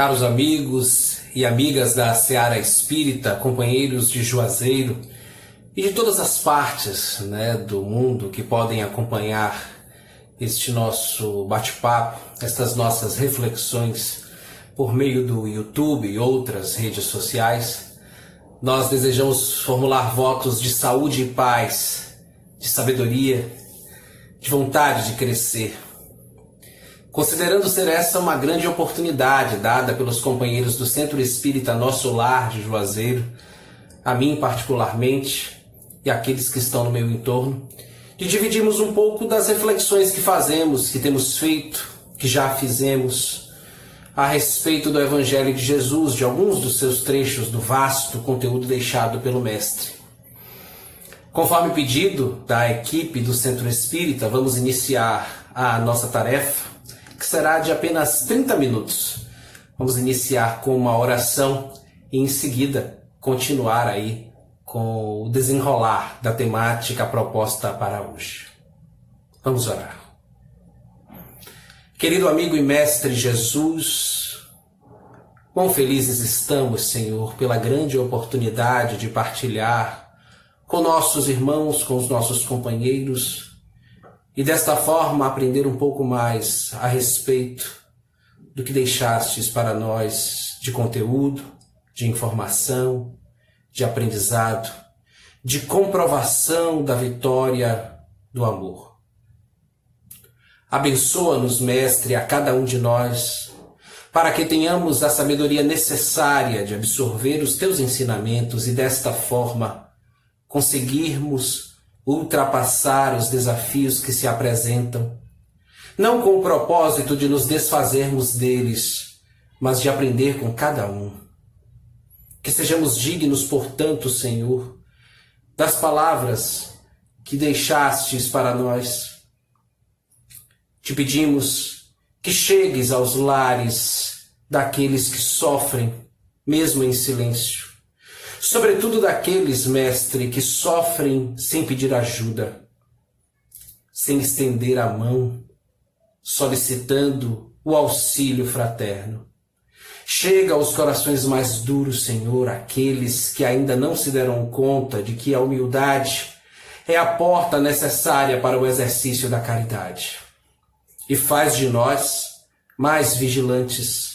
Caros amigos e amigas da Seara Espírita, companheiros de Juazeiro e de todas as partes, do mundo que podem acompanhar este nosso bate-papo, estas nossas reflexões por meio do YouTube e outras redes sociais, nós desejamos formular votos de saúde e paz, de sabedoria, de vontade de crescer, considerando ser essa uma grande oportunidade dada pelos companheiros do Centro Espírita Nosso Lar de Juazeiro, a mim particularmente e aqueles que estão no meu entorno, de dividirmos um pouco das reflexões que fazemos, que temos feito, que já fizemos, a respeito do Evangelho de Jesus, de alguns dos seus trechos do vasto conteúdo deixado pelo Mestre. Conforme pedido da equipe do Centro Espírita, vamos iniciar a nossa tarefa, que será de apenas 30 minutos. Vamos iniciar com uma oração e em seguida continuar aí com o desenrolar da temática proposta para hoje. Vamos orar. Querido amigo e mestre Jesus, quão felizes estamos, Senhor, pela grande oportunidade de partilhar com nossos irmãos, com os nossos companheiros, e desta forma aprender um pouco mais a respeito do que deixastes para nós de conteúdo, de informação, de aprendizado, de comprovação da vitória do amor. Abençoa-nos, Mestre, a cada um de nós, para que tenhamos a sabedoria necessária de absorver os teus ensinamentos e desta forma conseguirmos ultrapassar os desafios que se apresentam, não com o propósito de nos desfazermos deles, mas de aprender com cada um. Que sejamos dignos, portanto, Senhor, das palavras que deixastes para nós. Te pedimos que chegues aos lares daqueles que sofrem, mesmo em silêncio. Sobretudo daqueles, Mestre, que sofrem sem pedir ajuda, sem estender a mão, solicitando o auxílio fraterno. Chega aos corações mais duros, Senhor, aqueles que ainda não se deram conta de que a humildade é a porta necessária para o exercício da caridade. E faz de nós mais vigilantes,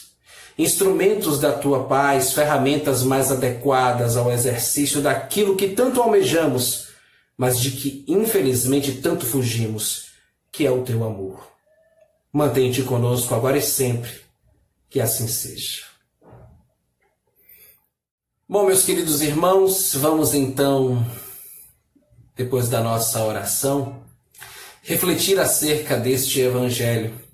instrumentos da tua paz, ferramentas mais adequadas ao exercício daquilo que tanto almejamos, mas de que infelizmente tanto fugimos, que é o teu amor. Mantém-te conosco agora e sempre, que assim seja. Bom, meus queridos irmãos, vamos então, depois da nossa oração, refletir acerca deste Evangelho.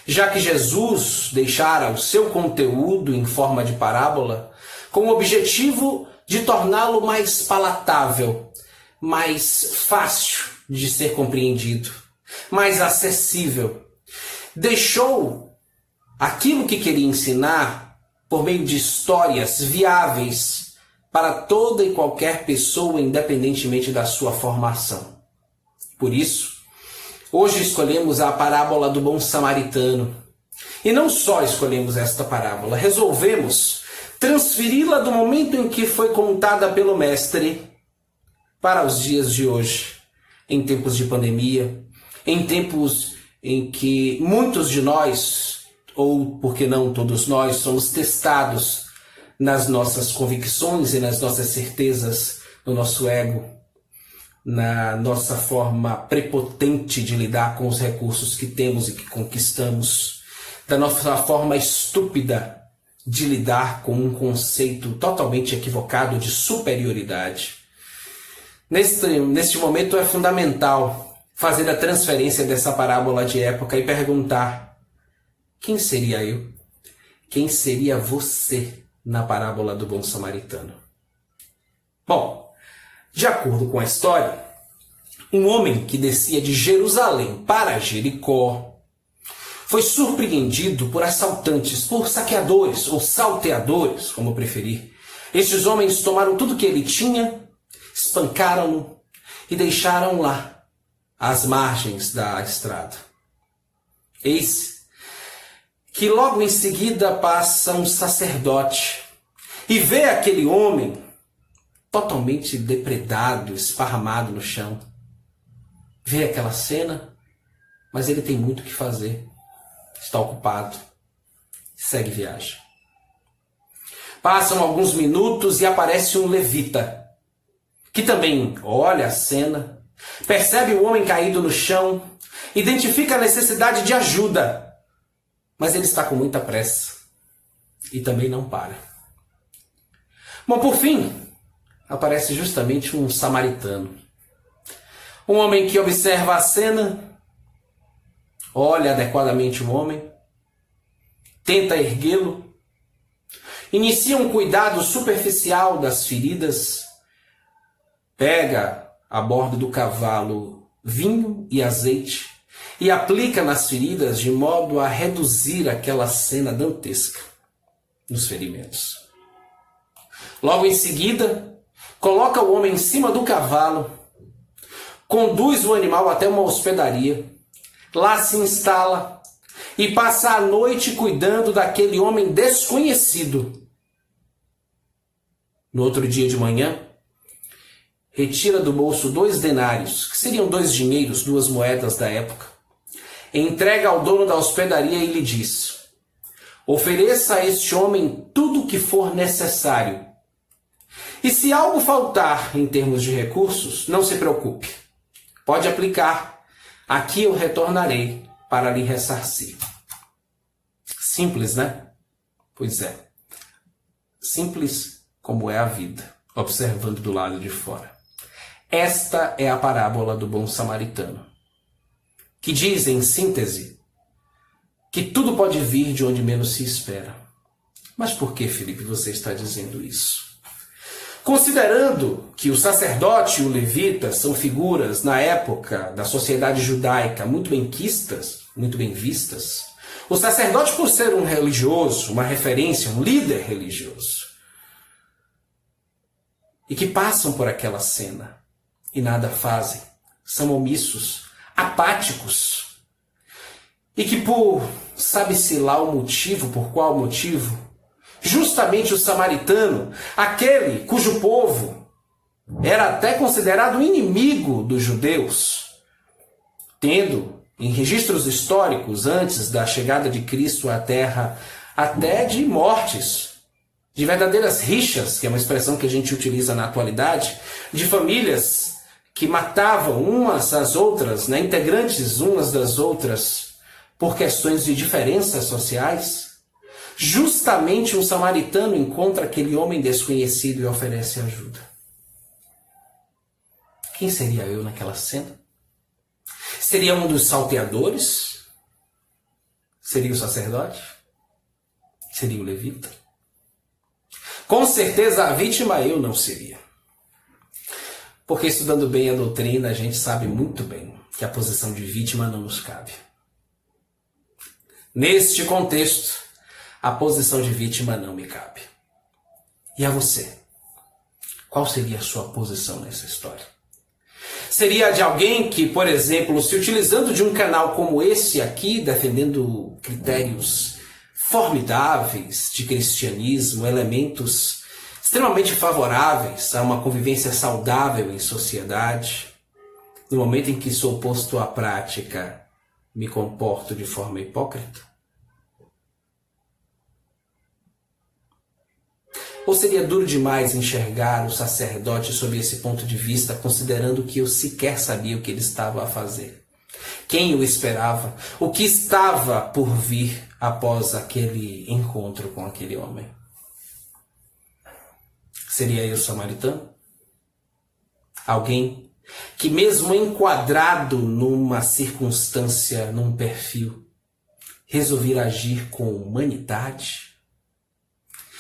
Já que Jesus deixara o seu conteúdo em forma de parábola, com o objetivo de torná-lo mais palatável, mais fácil de ser compreendido, mais acessível, deixou aquilo que queria ensinar por meio de histórias viáveis para toda e qualquer pessoa, independentemente da sua formação. Por isso, hoje escolhemos a parábola do bom samaritano. E não só escolhemos esta parábola, resolvemos transferi-la do momento em que foi contada pelo Mestre para os dias de hoje, em tempos de pandemia, em tempos em que muitos de nós, ou por que não todos nós, somos testados nas nossas convicções e nas nossas certezas, no nosso ego, na nossa forma prepotente de lidar com os recursos que temos e que conquistamos, da nossa forma estúpida de lidar com um conceito totalmente equivocado de superioridade. Neste momento é fundamental fazer a transferência dessa parábola de época e perguntar: quem seria eu? Quem seria você na parábola do bom samaritano? Bom, de acordo com a história, um homem que descia de Jerusalém para Jericó foi surpreendido por assaltantes, por saqueadores ou salteadores, como preferir. Estes homens tomaram tudo que ele tinha, espancaram-no e deixaram lá, às margens da estrada. Eis que logo em seguida passa um sacerdote e vê aquele homem totalmente depredado, esparramado no chão. Vê aquela cena, mas ele tem muito o que fazer. Está ocupado. Segue viagem. Passam alguns minutos e aparece um levita, que também olha a cena, percebe o homem caído no chão, identifica a necessidade de ajuda, mas ele está com muita pressa e também não para. Bom, por fim, aparece justamente um samaritano. Um homem que observa a cena, olha adequadamente o homem, tenta erguê-lo, inicia um cuidado superficial das feridas, pega a bordo do cavalo vinho e azeite e aplica nas feridas de modo a reduzir aquela cena dantesca nos ferimentos. Logo em seguida, coloca o homem em cima do cavalo, conduz o animal até uma hospedaria, lá se instala e passa a noite cuidando daquele homem desconhecido. No outro dia de manhã, retira do bolso 2 denários, que seriam 2 dinheiros, 2 moedas da época, entrega ao dono da hospedaria e lhe diz: ofereça a este homem tudo o que for necessário. E se algo faltar em termos de recursos, não se preocupe. Pode aplicar. Aqui eu retornarei para lhe ressarcir. Simples, né? Pois é. Simples como é a vida, observando do lado de fora. Esta é a parábola do bom samaritano, que diz, em síntese, que tudo pode vir de onde menos se espera. Mas por que, Felipe, você está dizendo isso? Considerando que o sacerdote e o levita são figuras, na época da sociedade judaica, muito bem quistas, muito bem vistas, o sacerdote, por ser um religioso, uma referência, um líder religioso, e que passam por aquela cena e nada fazem, são omissos, apáticos, e que sabe-se lá o motivo, por qual motivo, justamente o samaritano, aquele cujo povo era até considerado inimigo dos judeus, tendo em registros históricos antes da chegada de Cristo à Terra até de mortes, de verdadeiras rixas, que é uma expressão que a gente utiliza na atualidade, de famílias que matavam umas às outras, né, integrantes umas das outras, por questões de diferenças sociais. Justamente um samaritano encontra aquele homem desconhecido e oferece ajuda. Quem seria eu naquela cena? Seria um dos salteadores? Seria o sacerdote? Seria o levita? Com certeza a vítima eu não seria. Porque estudando bem a doutrina, a gente sabe muito bem que a posição de vítima não nos cabe. Neste contexto, a posição de vítima não me cabe. E a você? Qual seria a sua posição nessa história? Seria a de alguém que, por exemplo, se utilizando de um canal como esse aqui, defendendo critérios formidáveis de cristianismo, elementos extremamente favoráveis a uma convivência saudável em sociedade, no momento em que sou posto à prática, me comporto de forma hipócrita? Ou seria duro demais enxergar o sacerdote sob esse ponto de vista, considerando que eu sequer sabia o que ele estava a fazer? Quem o esperava? O que estava por vir após aquele encontro com aquele homem? Seria eu samaritano? Alguém que, mesmo enquadrado numa circunstância, num perfil, resolvi agir com humanidade?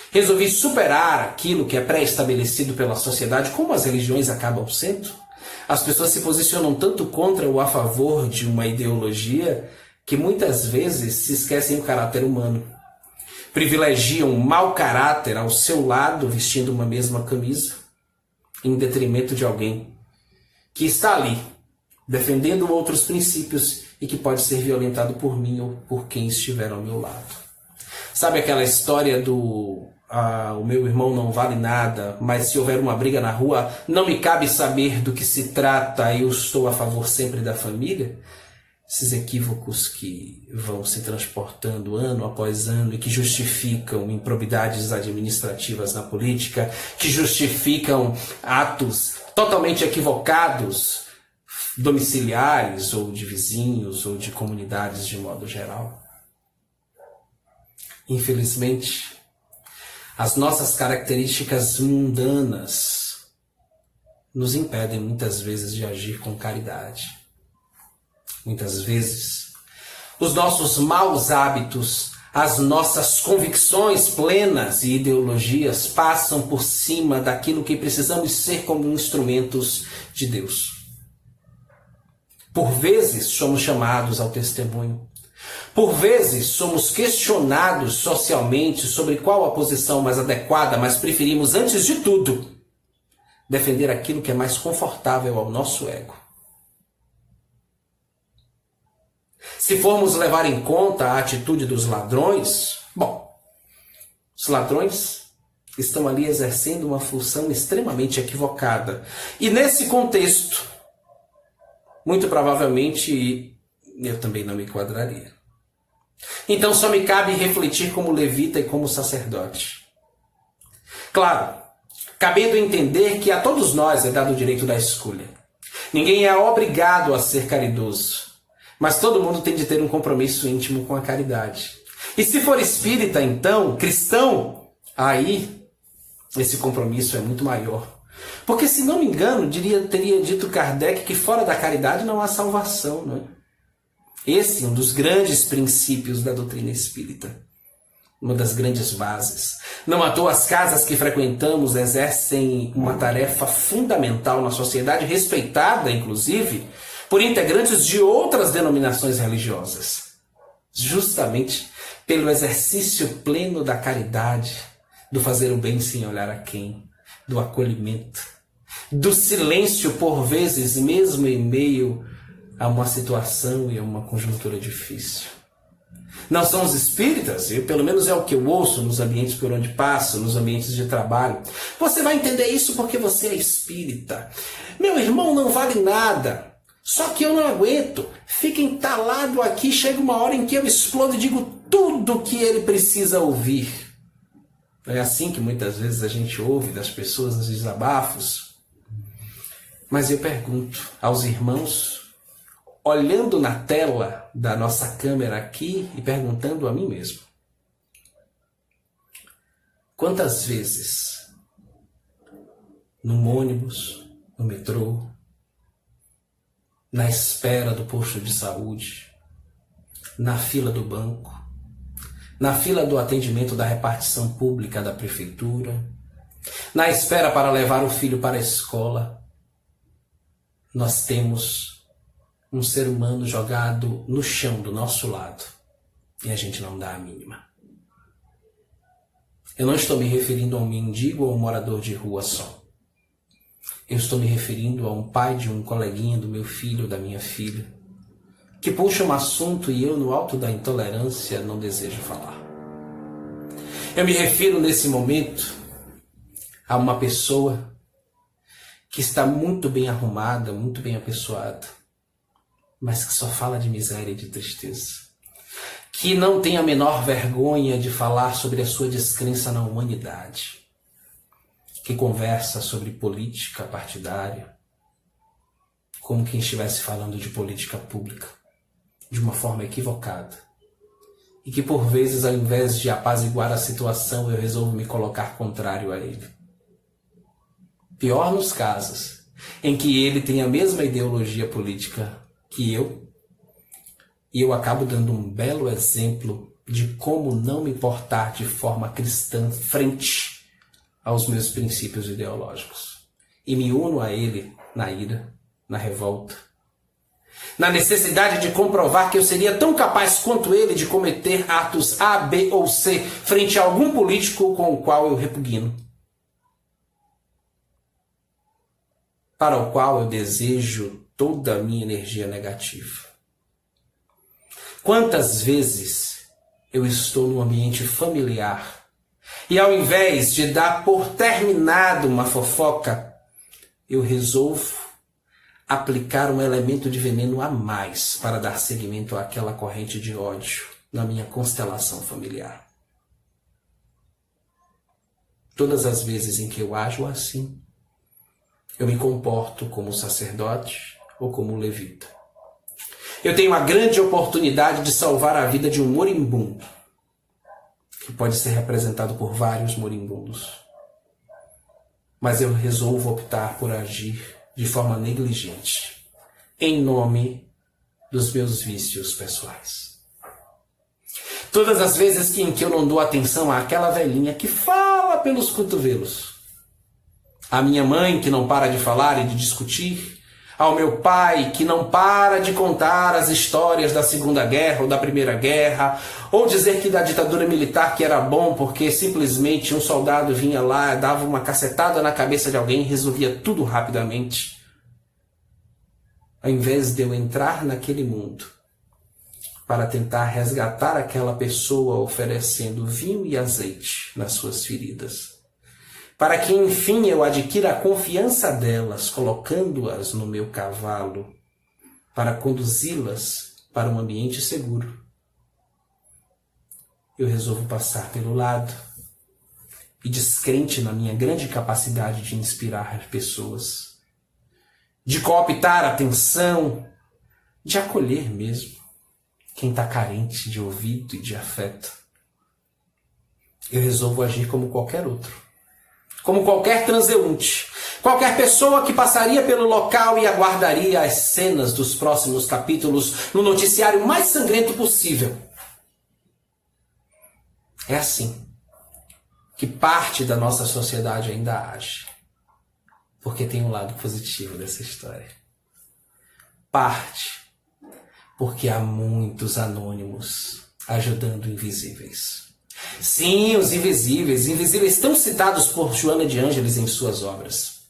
Resolvi superar aquilo que é pré-estabelecido pela sociedade, como as religiões acabam sendo? As pessoas se posicionam tanto contra ou a favor de uma ideologia que muitas vezes se esquecem do caráter humano. Privilegiam o mau caráter ao seu lado, vestindo uma mesma camisa, em detrimento de alguém que está ali, defendendo outros princípios e que pode ser violentado por mim ou por quem estiver ao meu lado. Sabe aquela história do o meu irmão não vale nada, mas se houver uma briga na rua, não me cabe saber do que se trata, eu estou a favor sempre da família? Esses equívocos que vão se transportando ano após ano e que justificam improbidades administrativas na política, que justificam atos totalmente equivocados, domiciliares ou de vizinhos ou de comunidades de modo geral. Infelizmente, as nossas características mundanas nos impedem muitas vezes de agir com caridade. Muitas vezes, os nossos maus hábitos, as nossas convicções plenas e ideologias passam por cima daquilo que precisamos ser como instrumentos de Deus. Por vezes, somos chamados ao testemunho. Por vezes, somos questionados socialmente sobre qual a posição mais adequada, mas preferimos, antes de tudo, defender aquilo que é mais confortável ao nosso ego. Se formos levar em conta a atitude dos ladrões, bom, os ladrões estão ali exercendo uma função extremamente equivocada. E nesse contexto, muito provavelmente, eu também não me enquadraria. Então só me cabe refletir como levita e como sacerdote. Claro, cabendo entender que a todos nós é dado o direito da escolha. Ninguém é obrigado a ser caridoso. Mas todo mundo tem de ter um compromisso íntimo com a caridade. E se for espírita, então, cristão, aí esse compromisso é muito maior. Porque, se não me engano, teria dito Kardec que fora da caridade não há salvação, não é? Esse é um dos grandes princípios da doutrina espírita. Uma das grandes bases. Não à toa as casas que frequentamos exercem uma tarefa fundamental na sociedade, respeitada, inclusive, por integrantes de outras denominações religiosas, justamente pelo exercício pleno da caridade, do fazer o bem sem olhar a quem, do acolhimento, do silêncio por vezes mesmo em meio a uma situação e a uma conjuntura difícil. Não são os espíritas, e pelo menos é o que eu ouço nos ambientes por onde passo, nos ambientes de trabalho. Você vai entender isso porque você é espírita. Meu irmão não vale nada. Só que eu não aguento, fica entalado aqui, chega uma hora em que eu explodo e digo tudo o que ele precisa ouvir. É assim que muitas vezes a gente ouve das pessoas nos desabafos. Mas eu pergunto aos irmãos, olhando na tela da nossa câmera aqui e perguntando a mim mesmo. Quantas vezes, num ônibus, no metrô, na espera do posto de saúde, na fila do banco, na fila do atendimento da repartição pública da prefeitura, na espera para levar o filho para a escola, nós temos um ser humano jogado no chão do nosso lado e a gente não dá a mínima. Eu não estou me referindo a um mendigo ou a um morador de rua só. Eu estou me referindo a um pai de um coleguinha do meu filho ou da minha filha, que puxa um assunto e eu, no alto da intolerância, não desejo falar. Eu me refiro nesse momento a uma pessoa que está muito bem arrumada, muito bem apessoada, mas que só fala de miséria e de tristeza. Que não tem a menor vergonha de falar sobre a sua descrença na humanidade. Que conversa sobre política partidária, como quem estivesse falando de política pública, de uma forma equivocada. E que por vezes, ao invés de apaziguar a situação, eu resolvo me colocar contrário a ele. Pior nos casos em que ele tem a mesma ideologia política que eu, e eu acabo dando um belo exemplo de como não me portar de forma cristã frente aos meus princípios ideológicos. E me uno a ele na ira, na revolta, na necessidade de comprovar que eu seria tão capaz quanto ele de cometer atos A, B ou C frente a algum político com o qual eu repugno, para o qual eu desejo toda a minha energia negativa. Quantas vezes eu estou num ambiente familiar. E ao invés de dar por terminado uma fofoca, eu resolvo aplicar um elemento de veneno a mais para dar seguimento àquela corrente de ódio na minha constelação familiar. Todas as vezes em que eu ajo assim, eu me comporto como sacerdote ou como levita. Eu tenho a grande oportunidade de salvar a vida de um moribundo, que pode ser representado por vários moribundos. Mas eu resolvo optar por agir de forma negligente, em nome dos meus vícios pessoais. Todas as vezes em que eu não dou atenção àquela velhinha que fala pelos cotovelos, à minha mãe que não para de falar e de discutir, ao meu pai que não para de contar as histórias da Segunda Guerra ou da Primeira Guerra, ou dizer que da ditadura militar que era bom porque simplesmente um soldado vinha lá, dava uma cacetada na cabeça de alguém e resolvia tudo rapidamente. Ao invés de eu entrar naquele mundo para tentar resgatar aquela pessoa oferecendo vinho e azeite nas suas feridas, para que enfim eu adquira a confiança delas, colocando-as no meu cavalo, para conduzi-las para um ambiente seguro, eu resolvo passar pelo lado e, descrente na minha grande capacidade de inspirar pessoas, de cooptar a atenção, de acolher mesmo quem está carente de ouvido e de afeto, eu resolvo agir como qualquer outro. Como qualquer transeunte, qualquer pessoa que passaria pelo local e aguardaria as cenas dos próximos capítulos no noticiário mais sangrento possível. É assim que parte da nossa sociedade ainda age, porque tem um lado positivo dessa história. Parte porque há muitos anônimos ajudando invisíveis. Sim, os invisíveis tão citados por Joana de Ângeles em suas obras.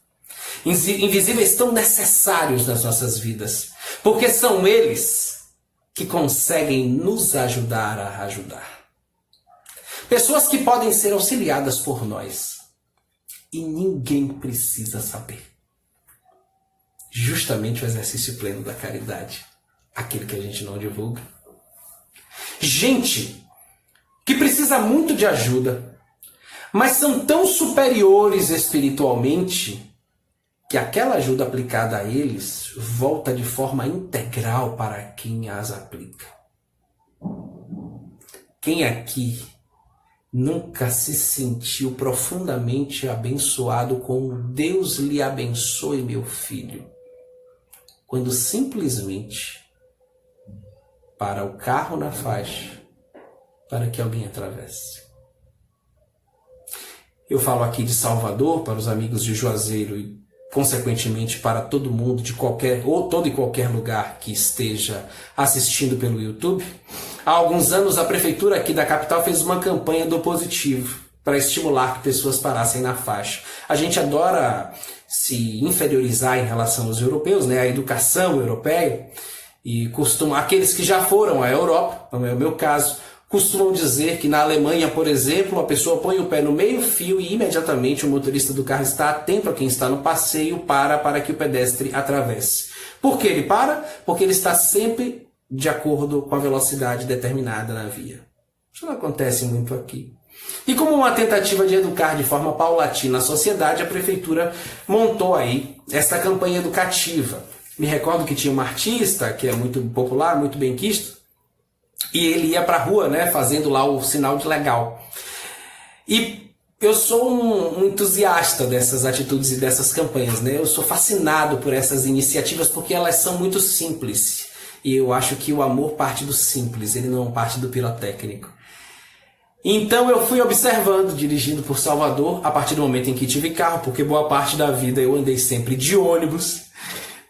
Invisíveis tão necessários nas nossas vidas, porque são eles que conseguem nos ajudar a ajudar. Pessoas que podem ser auxiliadas por nós e ninguém precisa saber. Justamente o exercício pleno da caridade, aquele que a gente não divulga. Gente que precisa muito de ajuda, mas são tão superiores espiritualmente que aquela ajuda aplicada a eles volta de forma integral para quem as aplica. Quem aqui nunca se sentiu profundamente abençoado com Deus lhe abençoe, meu filho, quando simplesmente para o carro na faixa para que alguém atravesse? Eu falo aqui de Salvador para os amigos de Juazeiro e, consequentemente, para todo mundo de qualquer ou todo e qualquer lugar que esteja assistindo pelo YouTube. Há alguns anos a prefeitura aqui da capital fez uma campanha do positivo para estimular que pessoas parassem na faixa. A gente adora se inferiorizar em relação aos europeus, né? A educação europeia, e aqueles que já foram à Europa, não é o meu caso, costumam dizer que na Alemanha, por exemplo, a pessoa põe o pé no meio-fio e imediatamente o motorista do carro está atento a quem está no passeio para que o pedestre atravesse. Por que ele para? Porque ele está sempre de acordo com a velocidade determinada na via. Isso não acontece muito aqui. E como uma tentativa de educar de forma paulatina a sociedade, a prefeitura montou aí esta campanha educativa. Me recordo que tinha um artista que é muito popular, muito benquisto, e ele ia para a rua, né, fazendo lá o sinal de legal. E eu sou um entusiasta dessas atitudes e dessas campanhas, né? Eu sou fascinado por essas iniciativas porque elas são muito simples. E eu acho que o amor parte do simples, ele não parte do pirotécnico. Então eu fui observando, dirigindo por Salvador, a partir do momento em que tive carro, porque boa parte da vida eu andei sempre de ônibus,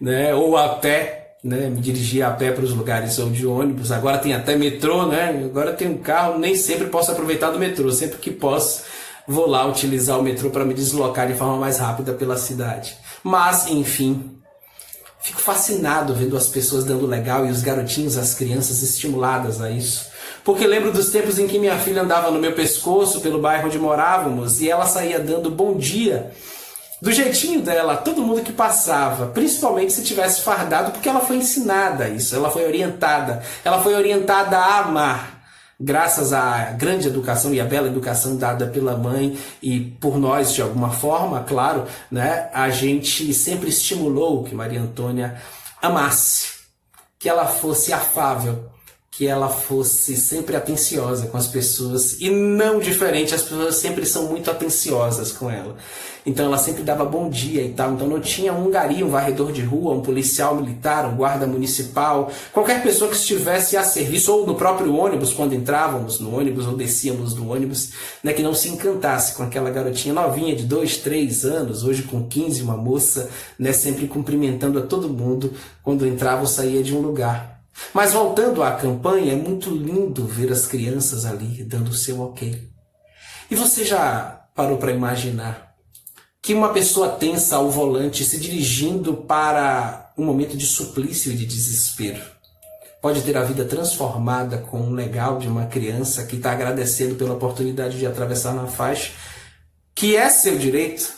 né, ou a pé, né, me dirigia a pé para os lugares ou de ônibus. Agora tem até metrô, né? Agora tem um carro, nem sempre posso aproveitar do metrô. Sempre que posso, vou lá utilizar o metrô para me deslocar de forma mais rápida pela cidade. Mas, enfim, fico fascinado vendo as pessoas dando legal e os garotinhos, as crianças estimuladas a isso. Porque lembro dos tempos em que minha filha andava no meu pescoço pelo bairro onde morávamos e ela saía dando bom dia, do jeitinho dela, a todo mundo que passava, principalmente se tivesse fardado, porque ela foi ensinada a isso, ela foi orientada a amar, graças à grande educação e à bela educação dada pela mãe e por nós de alguma forma, claro, né? A gente sempre estimulou que Maria Antônia amasse, que ela fosse afável, que ela fosse sempre atenciosa com as pessoas, e não diferente, as pessoas sempre são muito atenciosas com ela. Então ela sempre dava bom dia e tal, então não tinha um gari, um varredor de rua, um policial militar, um guarda municipal, qualquer pessoa que estivesse a serviço, ou no próprio ônibus, quando entrávamos no ônibus ou descíamos do ônibus, né, que não se encantasse com aquela garotinha novinha de 2, 3 anos, hoje com 15, uma moça, né, sempre cumprimentando a todo mundo quando entrava ou saía de um lugar. Mas voltando à campanha, é muito lindo ver as crianças ali dando o seu ok. E você já parou para imaginar que uma pessoa tensa ao volante se dirigindo para um momento de suplício e de desespero pode ter a vida transformada com um legal de uma criança que está agradecendo pela oportunidade de atravessar na faixa, que é seu direito?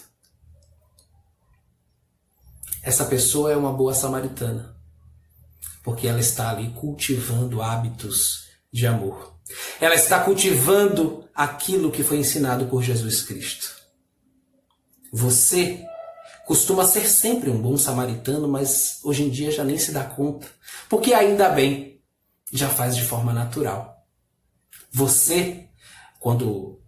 Essa pessoa é uma boa samaritana, porque ela está ali cultivando hábitos de amor. Ela está cultivando aquilo que foi ensinado por Jesus Cristo. Você costuma ser sempre um bom samaritano, mas hoje em dia já nem se dá conta, porque ainda bem, já faz de forma natural. Você, quando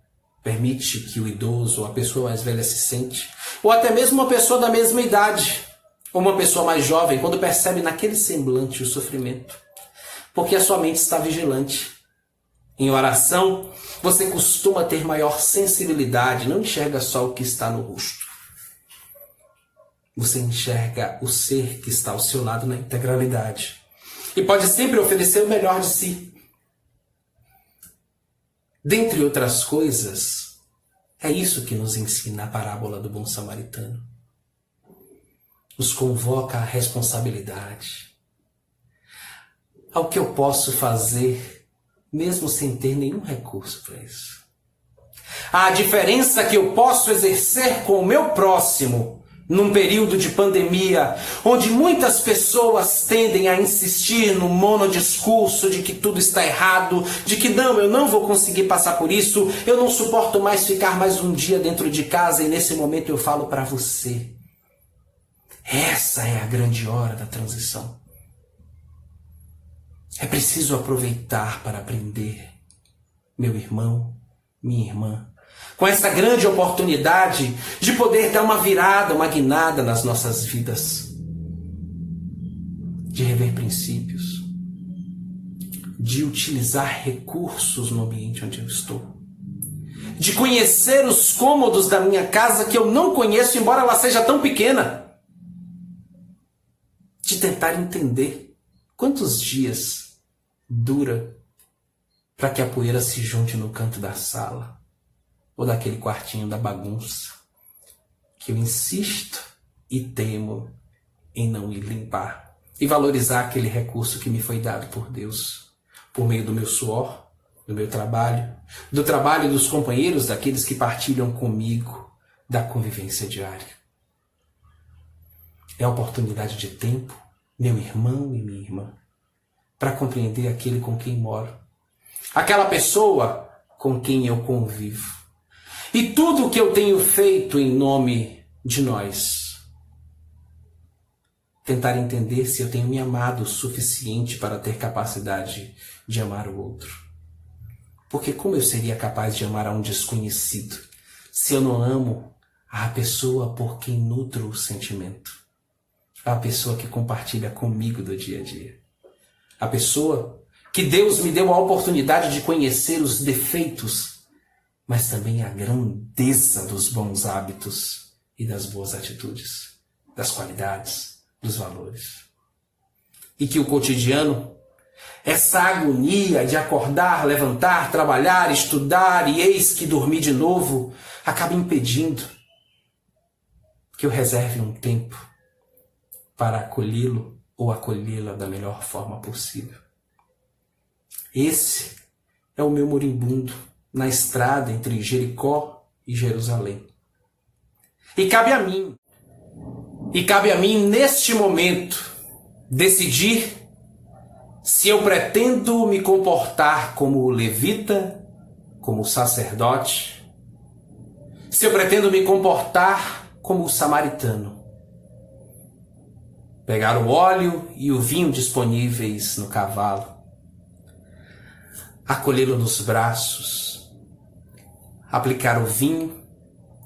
permite que o idoso ou a pessoa mais velha se sente, ou até mesmo uma pessoa da mesma idade, ou uma pessoa mais jovem, quando percebe naquele semblante o sofrimento, porque a sua mente está vigilante. Em oração, você costuma ter maior sensibilidade, não enxerga só o que está no rosto. Você enxerga o ser que está ao seu lado na integralidade. E pode sempre oferecer o melhor de si. Dentre outras coisas, é isso que nos ensina a parábola do bom samaritano. Nos convoca à responsabilidade, ao que eu posso fazer mesmo sem ter nenhum recurso para isso. A diferença que eu posso exercer com o meu próximo num período de pandemia, onde muitas pessoas tendem a insistir no monodiscurso de que tudo está errado, de que não, eu não vou conseguir passar por isso, eu não suporto mais ficar mais um dia dentro de casa, e nesse momento eu falo para você, essa é a grande hora da transição. É preciso aproveitar para aprender, meu irmão, minha irmã, com essa grande oportunidade de poder dar uma virada, uma guinada nas nossas vidas, de rever princípios, de utilizar recursos no ambiente onde eu estou, de conhecer os cômodos da minha casa que eu não conheço, embora ela seja tão pequena, de tentar entender quantos dias dura para que a poeira se junte no canto da sala ou daquele quartinho da bagunça que eu insisto e temo em não ir limpar, e valorizar aquele recurso que me foi dado por Deus por meio do meu suor, do meu trabalho, do trabalho dos companheiros, daqueles que partilham comigo da convivência diária. É a oportunidade de tempo, meu irmão e minha irmã, para compreender aquele com quem moro, aquela pessoa com quem eu convivo. E tudo o que eu tenho feito em nome de nós, tentar entender se eu tenho me amado o suficiente para ter capacidade de amar o outro. Porque como eu seria capaz de amar a um desconhecido se eu não amo a pessoa por quem nutro o sentimento? A pessoa que compartilha comigo do dia a dia. A pessoa que Deus me deu a oportunidade de conhecer os defeitos, mas também a grandeza dos bons hábitos e das boas atitudes, das qualidades, dos valores. E que o cotidiano, essa agonia de acordar, levantar, trabalhar, estudar e eis que dormir de novo, acaba impedindo que eu reserve um tempo para acolhê-lo ou acolhê-la da melhor forma possível. Esse é o meu moribundo na estrada entre Jericó e Jerusalém. E cabe a mim neste momento decidir se eu pretendo me comportar como o levita, como o sacerdote, se eu pretendo me comportar como o samaritano. Pegar o óleo e o vinho disponíveis no cavalo, acolhê-lo nos braços, aplicar o vinho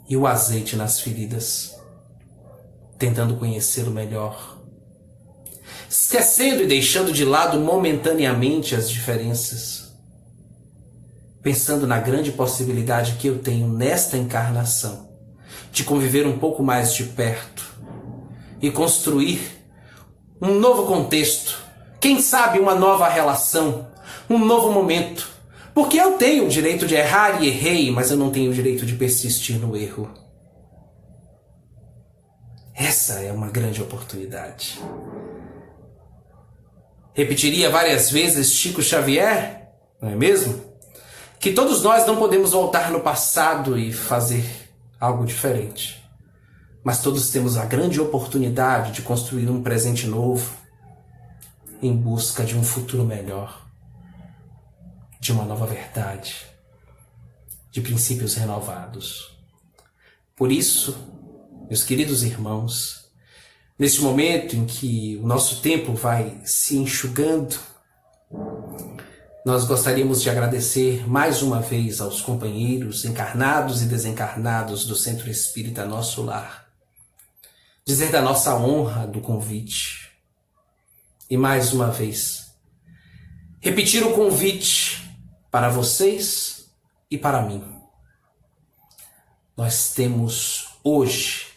e o azeite nas feridas, tentando conhecê-lo melhor, esquecendo e deixando de lado momentaneamente as diferenças, pensando na grande possibilidade que eu tenho nesta encarnação de conviver um pouco mais de perto e construir um novo contexto, quem sabe uma nova relação, um novo momento. Porque eu tenho o direito de errar e errei, mas eu não tenho o direito de persistir no erro. Essa é uma grande oportunidade. Repetiria várias vezes Chico Xavier, não é mesmo? Que todos nós não podemos voltar no passado e fazer algo diferente. Mas todos temos a grande oportunidade de construir um presente novo em busca de um futuro melhor, de uma nova verdade, de princípios renovados. Por isso, meus queridos irmãos, neste momento em que o nosso tempo vai se enxugando, nós gostaríamos de agradecer mais uma vez aos companheiros encarnados e desencarnados do Centro Espírita Nosso Lar, dizer da nossa honra do convite. E mais uma vez, repetir o convite para vocês e para mim. Nós temos hoje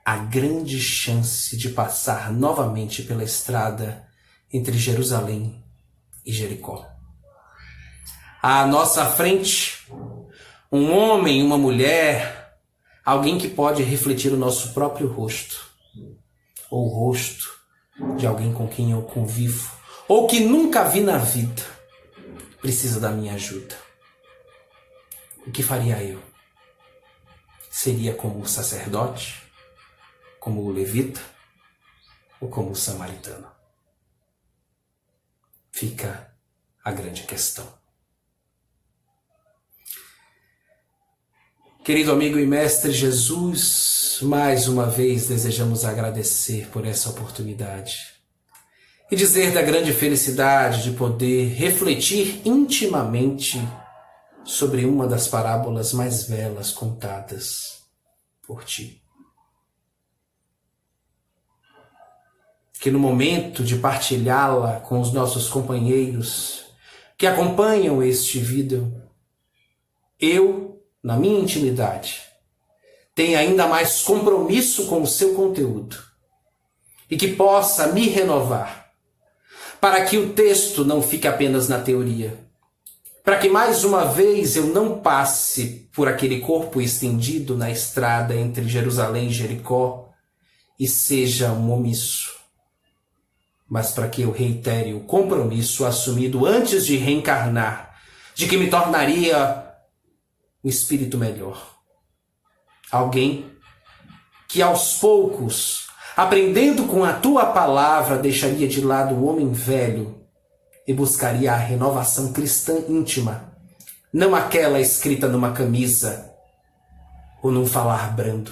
a grande chance de passar novamente pela estrada entre Jerusalém e Jericó. À nossa frente, um homem, uma mulher, alguém que pode refletir o nosso próprio rosto, ou o rosto de alguém com quem eu convivo, ou que nunca vi na vida, precisa da minha ajuda. O que faria eu? Seria como o sacerdote, como o levita, ou como o samaritano? Fica a grande questão. Querido amigo e mestre Jesus, mais uma vez desejamos agradecer por essa oportunidade e dizer da grande felicidade de poder refletir intimamente sobre uma das parábolas mais belas contadas por ti. Que no momento de partilhá-la com os nossos companheiros que acompanham este vídeo, eu, na minha intimidade, tenha ainda mais compromisso com o seu conteúdo e que possa me renovar, para que o texto não fique apenas na teoria, para que mais uma vez eu não passe por aquele corpo estendido na estrada entre Jerusalém e Jericó e seja um omisso, mas para que eu reitere o compromisso assumido antes de reencarnar, de que me tornaria um espírito melhor. Alguém que aos poucos, aprendendo com a tua palavra, deixaria de lado o homem velho e buscaria a renovação cristã íntima, não aquela escrita numa camisa ou num falar brando,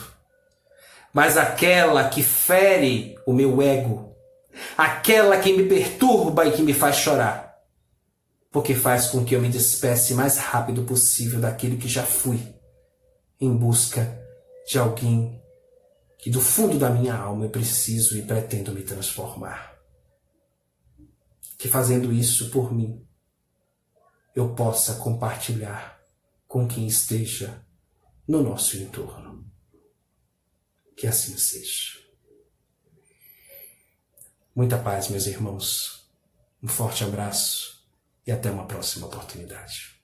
mas aquela que fere o meu ego, aquela que me perturba e que me faz chorar, porque faz com que eu me despece mais rápido possível daquele que já fui, em busca de alguém que do fundo da minha alma eu preciso e pretendo me transformar. Que fazendo isso por mim, eu possa compartilhar com quem esteja no nosso entorno. Que assim seja. Muita paz, meus irmãos. Um forte abraço. E até uma próxima oportunidade.